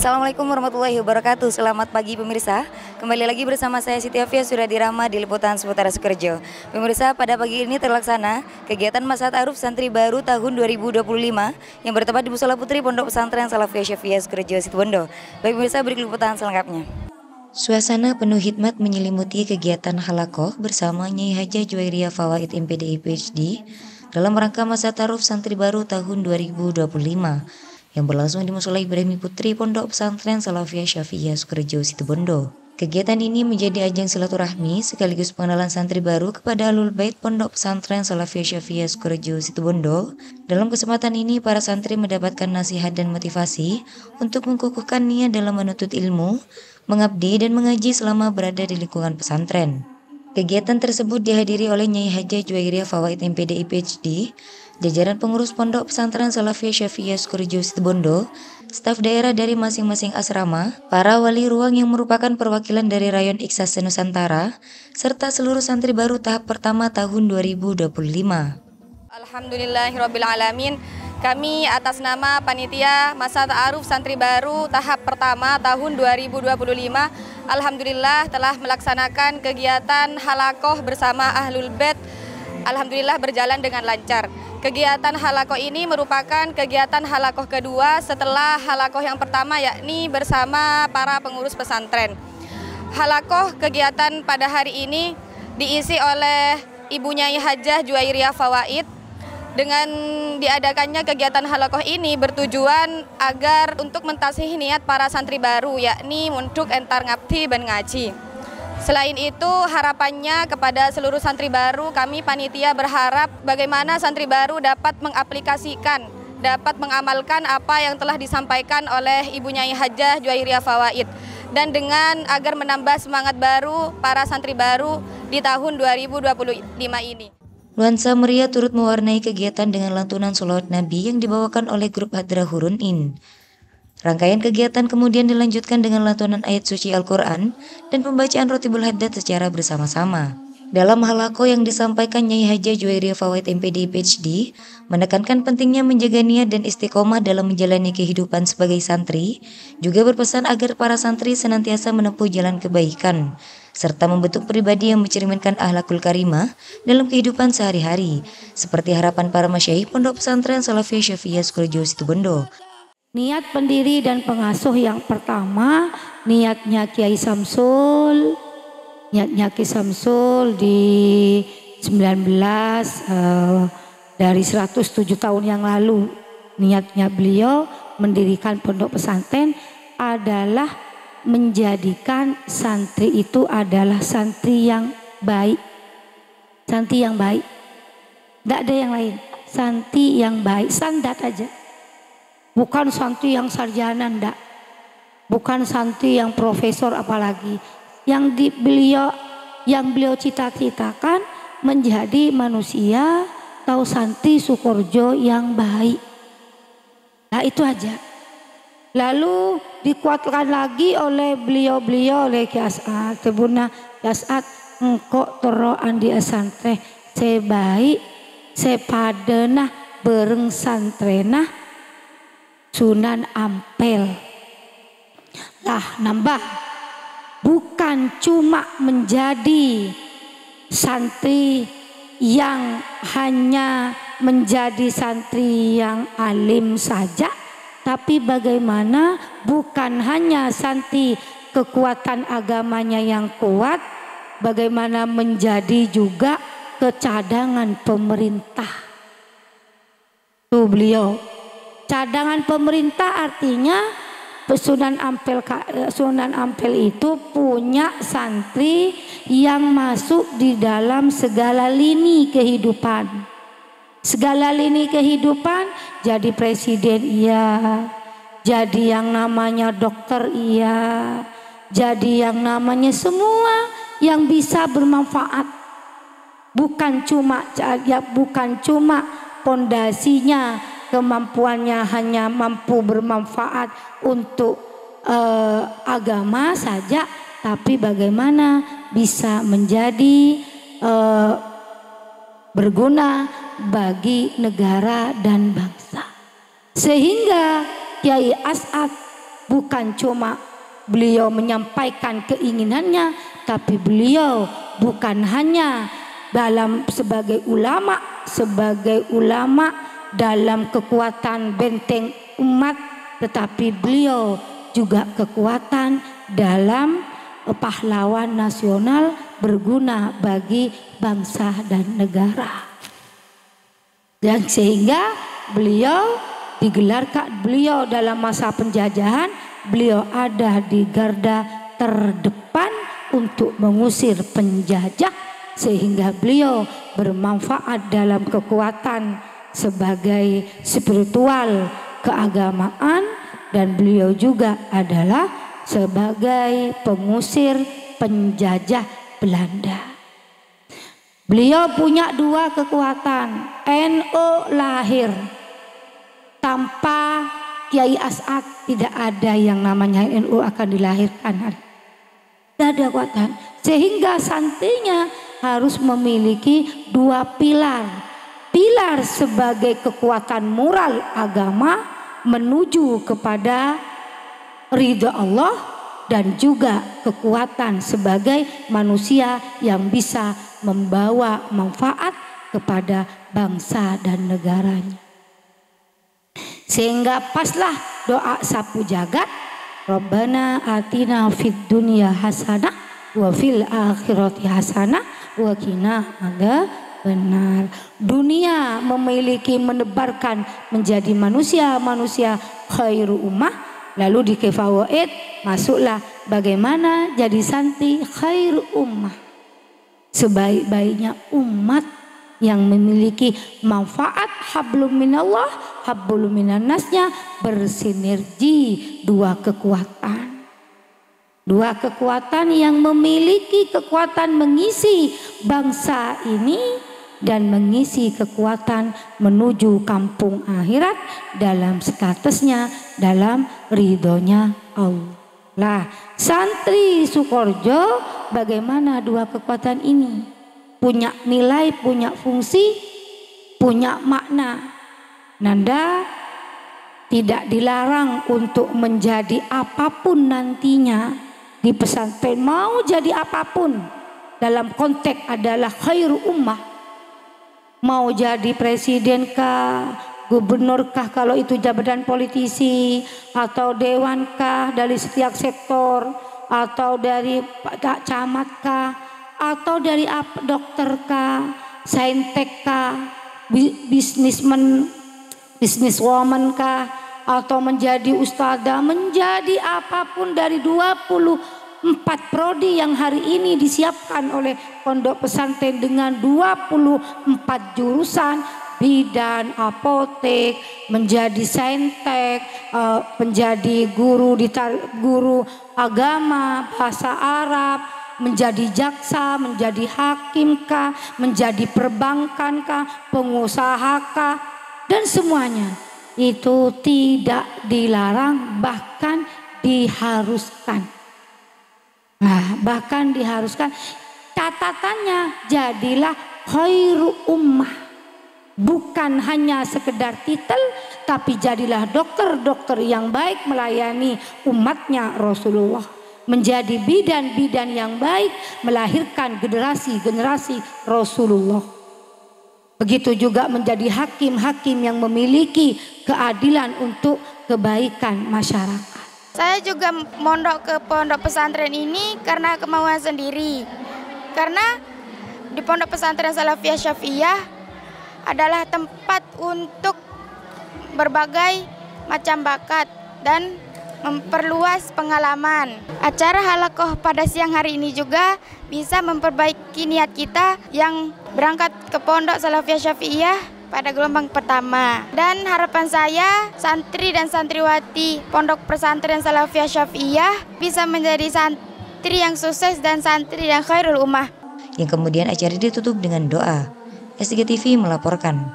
Assalamualaikum warahmatullahi wabarakatuh. Selamat pagi pemirsa. Kembali lagi bersama saya Siti Afia Suradirama di Liputan Seputar Sukorejo. Pemirsa, pada pagi ini terlaksana kegiatan Masa Ta'aruf Santri Baru tahun 2025 yang bertempat di Mushola Putri Pondok Pesantren Salafiyah Syafiyah Sukorejo Situbondo. Baik pemirsa, berikut liputan selengkapnya. Suasana penuh hikmat menyelimuti kegiatan halakoh bersama Nyai Hajah Juwairiyah Fawaid MPDI PhD dalam rangka Masa Ta'aruf Santri Baru tahun 2025 yang berlangsung di Mushola Ibrahimi Putri Pondok Pesantren Salafiyah Syafiyah Sukorejo Situbondo. Kegiatan ini menjadi ajang silaturahmi sekaligus pengenalan santri baru kepada Ahlul Bait Pondok Pesantren Salafiyah Syafiyah Sukorejo Situbondo. Dalam kesempatan ini, para santri mendapatkan nasihat dan motivasi untuk mengukuhkan niat dalam menuntut ilmu, mengabdi dan mengaji selama berada di lingkungan pesantren. Kegiatan tersebut dihadiri oleh Nyai Hajah Juwairiyah Fawaid MPDI PhD, jajaran pengurus Pondok Pesantren Salafiyah Syafiyah Sukorejo Situbondo, staf daerah dari masing-masing asrama, para wali ruang yang merupakan perwakilan dari Rayon Iksas Nusantara, serta seluruh santri baru tahap pertama tahun 2025. Alhamdulillahirrabbilalamin. Kami atas nama Panitia Masa Ta'aruf Santri Baru tahap pertama tahun 2025, alhamdulillah telah melaksanakan kegiatan halakoh bersama Ahlul Bait. Alhamdulillah berjalan dengan lancar. Kegiatan halakoh ini merupakan kegiatan halakoh kedua setelah halakoh yang pertama, yakni bersama para pengurus pesantren. Halakoh kegiatan pada hari ini diisi oleh Ibu Nyai Hajah Juwairiyah Fawaid. Dengan diadakannya kegiatan halakoh ini bertujuan agar untuk mentasih niat para santri baru, yakni untuk entar ngabdi ben ngaji. Selain itu, harapannya kepada seluruh santri baru, kami panitia berharap bagaimana santri baru dapat mengaplikasikan, dapat mengamalkan apa yang telah disampaikan oleh Ibu Nyai Hajah Juwairiyah Fawaid, dan dengan agar menambah semangat baru para santri baru di tahun 2025 ini. Nuansa meriah turut mewarnai kegiatan dengan lantunan sholawat Nabi yang dibawakan oleh grup Hadrah Hurun In. Rangkaian kegiatan kemudian dilanjutkan dengan lantunan ayat suci Al-Quran dan pembacaan Rotibul Haddad secara bersama-sama. Dalam halakoh yang disampaikan, Nyai Hajah Juwairiyah Fawaid MPDI PhD menekankan pentingnya menjaga niat dan istiqomah dalam menjalani kehidupan sebagai santri, juga berpesan agar para santri senantiasa menempuh jalan kebaikan, serta membentuk pribadi yang mencerminkan akhlakul karimah dalam kehidupan sehari-hari, seperti harapan para masyayikh Pondok Pesantren Salafiyah Syafiyah Sukorejo Situbondo. Niat pendiri dan pengasuh yang pertama, niatnya Kiai Samsul, di 19 dari 107 tahun yang lalu. Niatnya beliau mendirikan pondok pesantren adalah menjadikan santri itu adalah santri yang baik. Santri yang baik. Tidak ada yang lain. Santri yang baik, standar aja. Bukan santri yang sarjana, enggak. Bukan santri yang profesor apalagi. Yang beliau cita-citakan menjadi manusia atau santri Sukorejo yang baik. Nah, itu aja. Lalu dikuatkan lagi oleh beliau oleh Ki As'ad. Tebuna Ki As'ad, engkau tero andi santre sebaik sepadenah bereng santrenah Sunan Ampel. Lah nambah, bukan cuma menjadi santri yang hanya menjadi santri yang alim saja, tapi bagaimana bukan hanya santri kekuatan agamanya yang kuat, bagaimana menjadi juga kecadangan pemerintah. Tuh beliau, cadangan pemerintah artinya Sunan Ampel itu punya santri yang masuk di dalam segala lini kehidupan. Segala lini kehidupan, jadi presiden iya, jadi yang namanya dokter iya, jadi yang namanya semua yang bisa bermanfaat. Bukan cuma pondasinya, kemampuannya hanya mampu bermanfaat untuk agama saja, tapi bagaimana bisa menjadi berguna bagi negara dan bangsa. Sehingga Kiai As'ad bukan cuma beliau menyampaikan keinginannya, tapi beliau bukan hanya sebagai ulama dalam kekuatan benteng umat, tetapi beliau juga kekuatan dalam pahlawan nasional berguna bagi bangsa dan negara. Dan sehingga beliau dalam masa penjajahan, beliau ada di garda terdepan untuk mengusir penjajah, sehingga beliau bermanfaat dalam kekuatan sebagai spiritual keagamaan, dan beliau juga adalah sebagai pengusir penjajah Belanda. Beliau punya dua kekuatan. NU lahir tanpa Kiai As'ad, tidak ada yang namanya NU akan dilahirkan. Tidak ada kekuatan, sehingga santrinya harus memiliki dua pilar. Pilar sebagai kekuatan moral agama menuju kepada ridha Allah, dan juga kekuatan sebagai manusia yang bisa membawa manfaat kepada bangsa dan negaranya. Sehingga paslah doa sapu jagat, Rabbana atina fid dunya hasanah wa fil akhirati hasanah wa qina adzabannar. Dunia menebarkan menjadi manusia khairu ummah, lalu di kefawaid masuklah bagaimana jadi santri khairu ummah, sebaik-baiknya umat yang memiliki manfaat hablum minallah hablum minannasnya, bersinergi dua kekuatan yang memiliki kekuatan mengisi bangsa ini dan mengisi kekuatan menuju kampung akhirat dalam statusnya, dalam ridhonya Allah. Lah, santri Sukorejo bagaimana dua kekuatan ini? Punya nilai, punya fungsi, punya makna. Nanda tidak dilarang untuk menjadi apapun nantinya di pesantren, mau jadi apapun dalam konteks adalah khairu ummah. Mau jadi presiden kah, gubernur kah kalau itu jabatan politisi, atau dewan kah dari setiap sektor, atau dari camat kah, atau dari dokter kah, saintek kah, businesswoman kah, atau menjadi ustadzah, menjadi apapun dari 24 prodi yang hari ini disiapkan oleh pondok pesantren dengan 24 jurusan, bidan, apotek, menjadi saintek, menjadi guru agama, bahasa Arab, menjadi jaksa, menjadi hakim kah, menjadi perbankan kah, pengusaha kah, dan semuanya itu tidak dilarang, bahkan diharuskan. Nah, bahkan diharuskan. Catatannya jadilah khairu ummah, bukan hanya sekedar titel, tapi jadilah dokter-dokter yang baik melayani umatnya Rasulullah, menjadi bidan-bidan yang baik melahirkan generasi-generasi Rasulullah. Begitu juga menjadi hakim-hakim yang memiliki keadilan untuk kebaikan masyarakat. Saya juga mondok ke pondok pesantren ini karena kemauan sendiri. Karena di pondok pesantren Salafiyah Syafi'iyah adalah tempat untuk berbagai macam bakat dan memperluas pengalaman. Acara halakoh pada siang hari ini juga bisa memperbaiki niat kita yang berangkat ke pondok Salafiyah Syafi'iyah pada gelombang pertama. Dan harapan saya santri dan santriwati pondok pesantren Salafiyah Syafi'iyah bisa menjadi santri yang sukses dan santri yang khairul ummah. Yang kemudian acara ditutup dengan doa. S3 TV melaporkan.